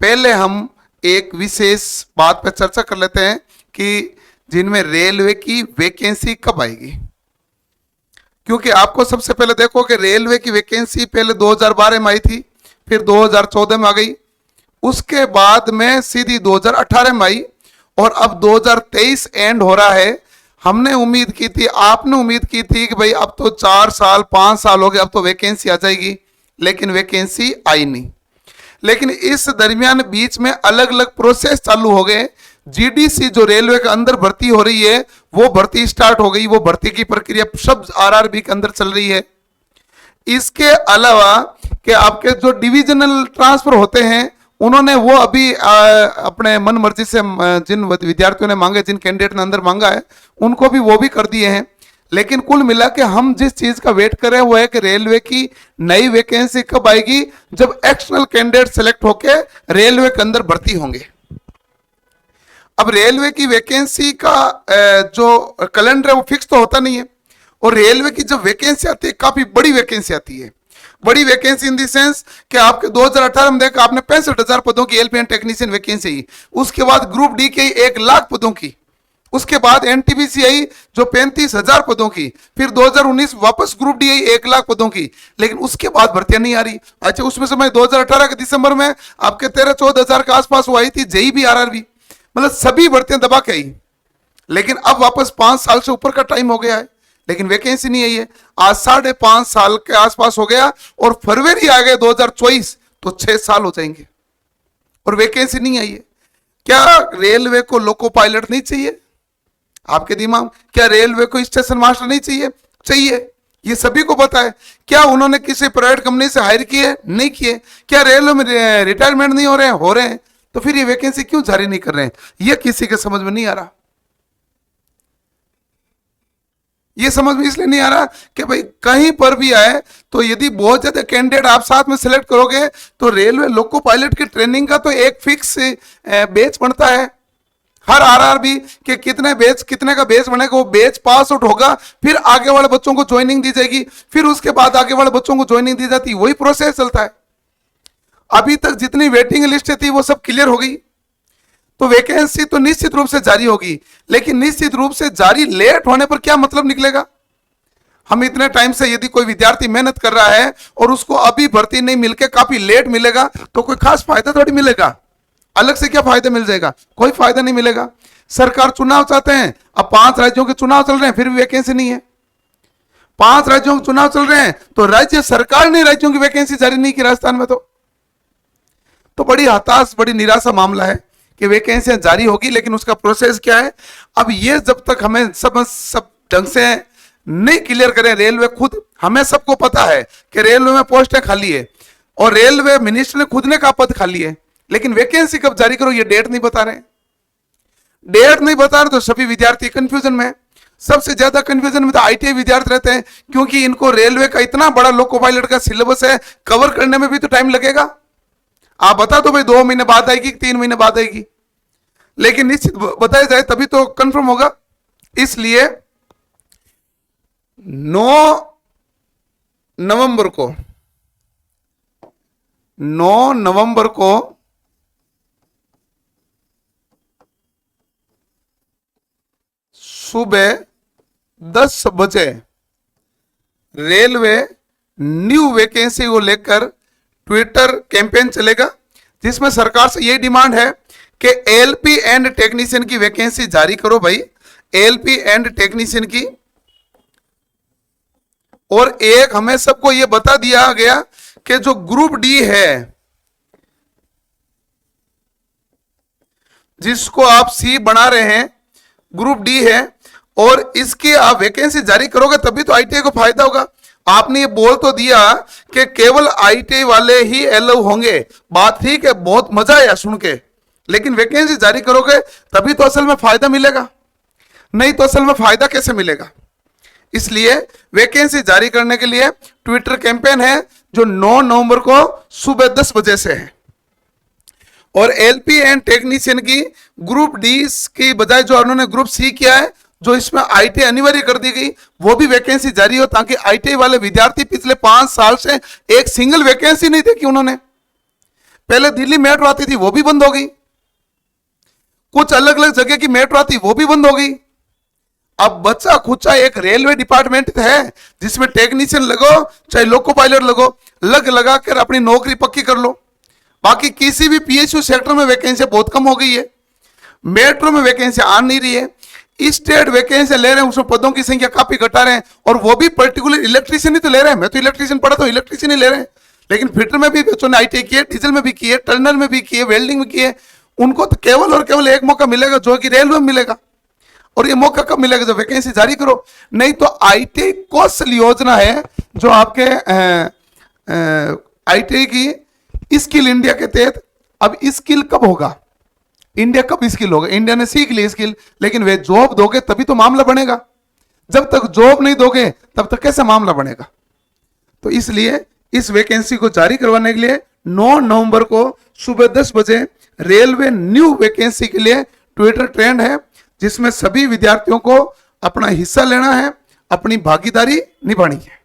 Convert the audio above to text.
पहले हम एक विशेष बात पर चर्चा कर लेते हैं कि जिनमें रेलवे की वैकेंसी कब आएगी। क्योंकि आपको सबसे पहले देखो कि रेलवे की वैकेंसी पहले 2012 में आई थी, फिर 2014 में आ गई, उसके बाद में सीधी 2018 में आई, और अब 2023 एंड हो रहा है। हमने उम्मीद की थी, आपने उम्मीद की थी कि भाई अब तो 4 साल 5 साल हो गए, अब तो वैकेंसी आ जाएगी, लेकिन वैकेंसी आई नहीं। लेकिन इस दरमियान बीच में अलग अलग प्रोसेस चालू हो गए। जीडीसी जो रेलवे के अंदर भर्ती हो रही है वो भर्ती स्टार्ट हो गई, वो भर्ती की प्रक्रिया सब आरआरबी के अंदर चल रही है। इसके अलावा कि आपके जो डिविजनल ट्रांसफर होते हैं उन्होंने वो अभी अपने मन मर्जी से जिन विद्यार्थियों ने मांगे, जिन कैंडिडेट ने अंदर मांगा है, उनको भी वो भी कर दिए हैं। लेकिन कुल मिला के हम जिस चीज का वेट कर रहे हैं वो है कि रेलवे की नई वैकेंसी कब आएगी, जब एक्सटर्नल कैंडिडेट सेलेक्ट होके रेलवे के अंदर भर्ती होंगे। अब रेलवे की वैकेंसी का जो कैलेंडर है वो फिक्स तो होता नहीं है, और रेलवे की जब वैकेंसी आती है काफी बड़ी वैकेंसी आती है। बड़ी वैकेंसी इन दी सेंस कि आपके 2018 में देखा आपने 65,000 पदों की एलपीएन टेक्नीशियन वैकेंसी आई, उसके बाद ग्रुप डी के 1 लाख पदों की, उसके बाद एनटीपीसी आई जो 35,000 पदों की, फिर 2019 वापस ग्रुप डी आई 1 लाख पदों की, लेकिन उसके बाद भर्तियां नहीं आ रही। अच्छा, उसमें समय 2018 के दिसंबर में आपके 13-14 हजार के आसपास वो आई थी जेई भी आरआरबी, मतलब सभी भर्तियां दबा के आई। लेकिन अब वापस 5 साल से ऊपर का टाइम हो गया है, लेकिन वैकेंसी नहीं आई है। आज 5.5 साल के आसपास हो गया, और फरवरी आ गए 2024 तो 6 साल हो जाएंगे और वैकेंसी नहीं आई है। क्या रेलवे को लोको पायलट नहीं चाहिए? आपके दिमाग, क्या रेलवे को स्टेशन मास्टर नहीं चाहिए? चाहिए, ये सभी को पता है। क्या उन्होंने किसी प्राइवेट कंपनी से हायर किए? नहीं किए। क्या रेलवे में रिटायरमेंट नहीं हो रहे हैं? हो रहे हैं। तो फिर ये वैकेंसी क्यों जारी नहीं कर रहे हैं? ये किसी के समझ में नहीं आ रहा। ये समझ में इसलिए नहीं आ रहा कि भाई कहीं पर भी आए तो यदि बहुत ज्यादा कैंडिडेट आप साथ में सिलेक्ट करोगे तो रेलवे लोको पायलट की ट्रेनिंग का तो एक फिक्स बैच बनता है। हर आरआरबी के कितने का बैच बनेगा, वो बैच पास आउट होगा, फिर आगे वाले बच्चों को ज्वाइनिंग दी जाएगी, फिर उसके बाद आगे वाले बच्चों को ज्वाइनिंग दी जाती है, वही प्रोसेस चलता है। अभी तक जितनी वेटिंग लिस्ट थी वो सब क्लियर हो गई, तो वैकेंसी तो निश्चित रूप से जारी होगी। लेकिन निश्चित रूप से जारी लेट होने पर क्या मतलब निकलेगा? हम इतने टाइम से यदि कोई विद्यार्थी मेहनत कर रहा है और उसको अभी भर्ती नहीं मिलके काफी लेट मिलेगा तो कोई खास फायदा थोड़ी मिलेगा। अलग से क्या फायदा मिल जाएगा? कोई फायदा नहीं मिलेगा। सरकार चुनाव चाहते हैं, अब 5 राज्यों के चुनाव चल रहे हैं फिर भी वैकेंसी नहीं है। 5 राज्यों के चुनाव चल रहे हैं तो राज्य सरकार ने राज्यों की वैकेंसी जारी नहीं की राजस्थान में। तो बड़ी हताश, बड़ी निराशा मामला है कि वैकेंसियां जारी होगी, लेकिन उसका प्रोसेस क्या है अब ये जब तक हमें सब ढंग से नहीं क्लियर करें रेलवे खुद, हमें सबको पता है कि रेलवे में पोस्टें खाली है और रेलवे मिनिस्टर ने खुद ने कहा पद खाली है, लेकिन वैकेंसी कब जारी करो ये डेट नहीं बता रहे। डेट नहीं बता रहे तो सभी विद्यार्थी कंफ्यूजन में। सबसे ज्यादा कंफ्यूजन में तो आईटीआई विद्यार्थी रहते हैं, क्योंकि इनको रेलवे का इतना बड़ा लोको पायलट का सिलेबस है, कवर करने में भी तो टाइम लगेगा। आप बता दो भाई 2 महीने बाद आएगी, 3 महीने बाद आएगी, लेकिन निश्चित बताया जाए तभी तो कंफर्म होगा। इसलिए 9 नवंबर को सुबह 10 बजे रेलवे न्यू वैकेंसी को लेकर ट्विटर कैंपेन चलेगा, जिसमें सरकार से यही डिमांड है कि एलपी एंड टेक्नीशियन की वैकेंसी जारी करो भाई, एलपी एंड टेक्नीशियन की। और एक हमें सबको यह बता दिया गया कि जो ग्रुप डी है, जिसको आप सी बना रहे हैं, ग्रुप डी है, और इसकी आप वैकेंसी जारी करोगे तभी तो आईटीआई को फायदा होगा। आपने ये बोल तो दिया कि केवल आईटीआई वाले ही अलाउ होंगे, बात ठीक है, बहुत मजा आया सुन के, लेकिन वैकेंसी जारी करोगे तभी तो असल में फायदा मिलेगा, नहीं तो असल में फायदा कैसे मिलेगा? इसलिए वैकेंसी जारी करने के लिए ट्विटर कैंपेन है जो 9 नवंबर को सुबह 10 बजे से है। और एलपी एंड टेक्नीशियन की ग्रुप डी की बजाय जो उन्होंने ग्रुप सी किया है, जो इसमें आईटीआई अनिवार्य कर दी गई, वो भी वैकेंसी जारी हो, ताकि आईटीआई वाले विद्यार्थी पिछले 5 साल से एक सिंगल वैकेंसी नहीं देखी उन्होंने। पहले दिल्ली मेट्रो आती थी, वो भी बंद हो गई। कुछ अलग अलग जगह की मेट्रो आती, वो भी बंद हो गई। अब बच्चा खुचा एक रेलवे डिपार्टमेंट है जिसमें टेक्नीशियन लगो चाहे लोको पायलट लगो, लगा कर अपनी नौकरी पक्की कर लो। बाकी किसी भी पीएसयू सेक्टर में वैकेंसी बहुत कम हो गई है। मेट्रो में वैकेंसी आ नहीं रही है। स्टेट वैकेंसी ले रहे हैं, उसमें पदों की संख्या काफी घटा रहे हैं, और वो भी पर्टिकुलर इलेक्ट्रीशियन ही तो ले रहे हैं। मैं तो इलेक्ट्रीशियन पढ़ा तो इलेक्ट्रीशियन ही ले रहे हैं, लेकिन फिटर में भी बच्चों ने आईटीआई की है, डीजल में भी की है, टर्नर में भी की है, वेल्डिंग में की है। उनको तो केवल और केवल एक मौका मिलेगा जो कि रेलवे में मिलेगा। और ये मौका कब मिलेगा? जब वैकेंसी जारी करो। नहीं तो आईटीआई कौशल योजना है जो आपके आईटीआई की स्किल इंडिया के तहत। अब स्किल कब होगा? इंडिया कब स्किल होगा? इंडिया ने सीख ली स्किल, लेकिन वे जॉब दोगे तभी तो मामला बनेगा। जब तक जॉब नहीं दोगे तब तक कैसे मामला बनेगा? तो इसलिए इस वैकेंसी को जारी करवाने के लिए 9 नवंबर को सुबह 10 बजे रेलवे न्यू वैकेंसी के लिए ट्विटर ट्रेंड है, जिसमें सभी विद्यार्थियों को अपना हिस्सा लेना है, अपनी भागीदारी निभानी है।